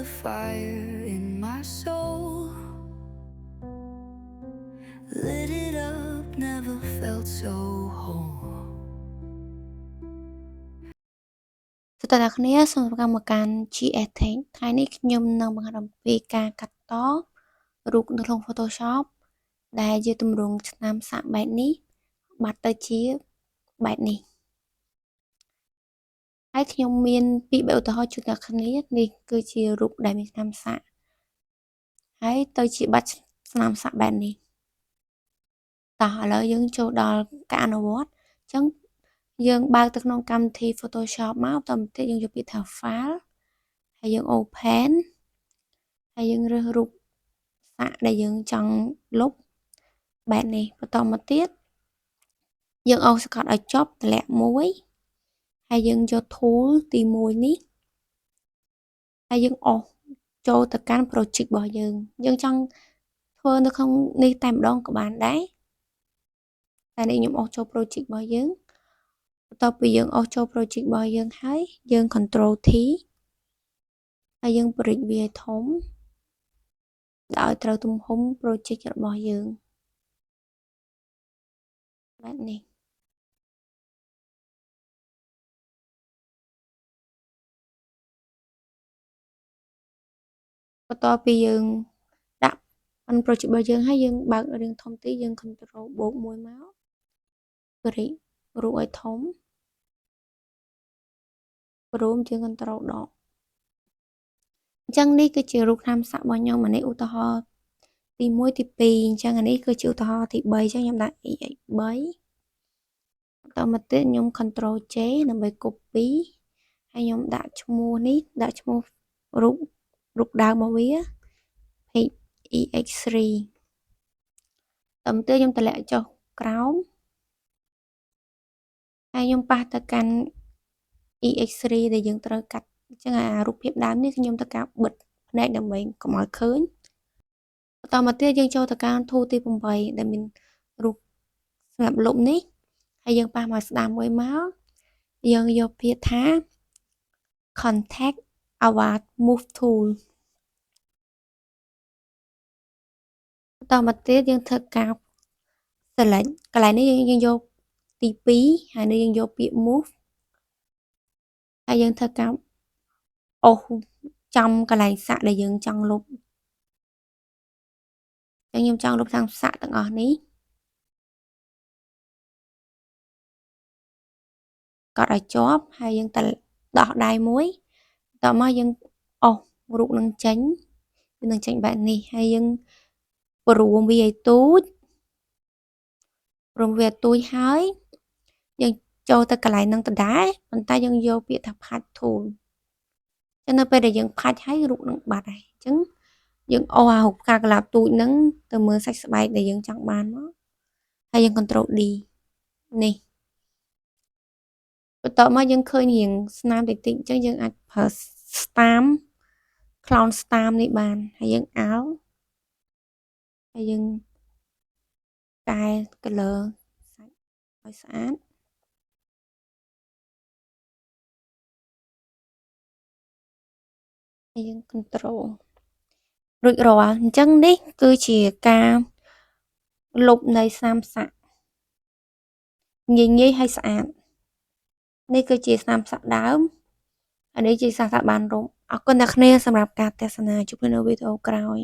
the fire in my soul. Lit it up, never felt so whole. សួស្តីអ្នកគ្នាសូមស្វាគមន៍មកកាន់ GS Tech ថ្ងៃនេះខ្ញុំនឹងបង្ហាញអំពីការកាត់តរូបនៅក្នុង Photoshop ដែលជាទម្រង់ឆ្នាមសាក់បែបនេះបាត់ទៅជាបែបនេះហើយខ្ញុំមានពីរបែបឧទាហរណ៍ជូនអ្នកគ្នានេះគឺជារូបដែលមានឆ្នាមសាក់ហើយទៅជាបាត់ឆ្នាមសាក់បែបនេះតោះឥឡូវយើងចូលដល់ការអនុវត្តអញ្ចឹងយើងបើកទៅក្នុងកម្មវិធី Photoshop មកតទៅទៀតយើងយកពាក្យថា File ហើយយើង Open ហើយយើងរើសរូបសាក់ដែលយើងចង់លុបបែបនេះបន្តមកទៀតយើងអូសសង្កត់ឲ្យចប់តម្លាក់មួយហើយយើងយក tool ទី1នេះហើយយើងអូសចូលទៅកាន់ project របស់យើងចង់ធ្វើនៅក្នុងនេះតែម្ដងក៏បានដែរតែនេះខ្ញុំអូសចូល project របស់យើងបន្ទាប់ពីយើងអូសចូល project របស់យើងហើយយើង control T ហើយយើង break វាឲ្យធំដោយត្រូវទំហំ project របស់យើងបែបនេះបន្ទាប់ពីយើងដាក់ project របស់យើងហើយយើងបើករាងធំទីយើង control បូក1មក break រូបឲ្យធំព្រមជាង control ដកអញ្ចឹងនេះគឺជារូបឆ្នាមសាក់របស់ខ្ញុំអានេះឧទាហរណ៍ទី1ទី2អញ្ចឹងអានេះគឺជាឧទាហរណ៍ទី3អញ្ចឹងខ្ញុំដាក់ EX3 បន្តមកទៀតខ្ញុំ control J ដើម្បី copy ហើយខ្ញុំដាក់ឈ្មោះនេះដាក់ឈ្មោះរូបដើមរបស់វា EX3 បន្តទៀតខ្ញុំតម្លាក់ចុះក្រោមហើយខ្ញុំប៉ះទៅកាន់ EX3 ដែលយើងត្រូវកាត់អញ្ចឹងអារូបភាពដើមនេះខ្ញុំត្រូវការបិទផ្នែកដើម្បីកុំឲ្យឃើញបន្តមកទៀតយើងចូលទៅកាន់ tool ទី8ដែលមានរូបសម្រាប់លុបនេះហើយយើងប៉ះមកស្ដាំមួយមកយើងយកពាក្យថា contact our move tool បន្តមកទៀតយើងធ្វើការ select កន្លែងនេះយើងយកទី2ហើយនេះយើងយកពាក្យ move ហើយយើងធ្វើការអូសចំកន្លែងសាក់ដែលយើងចង់លុបអញ្ចឹងខ្ញុំចង់លុបទាំងសាក់ទាំងអស់នេះកត់ឲ្យជាប់ហើយយើងដោះដៃមួយតមកយើងអូសរូបនឹងចេញវានឹងចេញបែបនេះហើយយើងព្រមវាឲ្យទូចហើយយើងចូលទៅកន្លែងនឹងដដែលប៉ុន្តែយើងយកពាក្យថា patch tool ចឹងនៅពេលដែលយើងផាច់ហើយរូបនឹងបាត់ហើយអញ្ចឹងយើងអូសអារូបផ្កាកន្លាបទូចហ្នឹងទៅមើលសាច់ស្បែកដែលយើងចង់បានមកហើយយើង control D នេះបន្ទាប់មកយើងឃើញរាងស្នាមតិចៗអញ្ចឹងយើងអាចប្រើ stamp clown stamp នេះបានហើយយើងអោបហើយយើងកែ color សាច់ឲ្យស្អាតហើយយើង control រួចរាល់អញ្ចឹងនេះគឺជាការលុបនៃស្នាមសាក់ងាយហើយស្អាតនេះគឺជាស្នាមសាក់ដើមហើយនេះជាស្នាមសាក់បានរំអរគុណអ្នកគ្នាសម្រាប់ការទស្សនាជួបគ្នានៅវីដេអូក្រោយ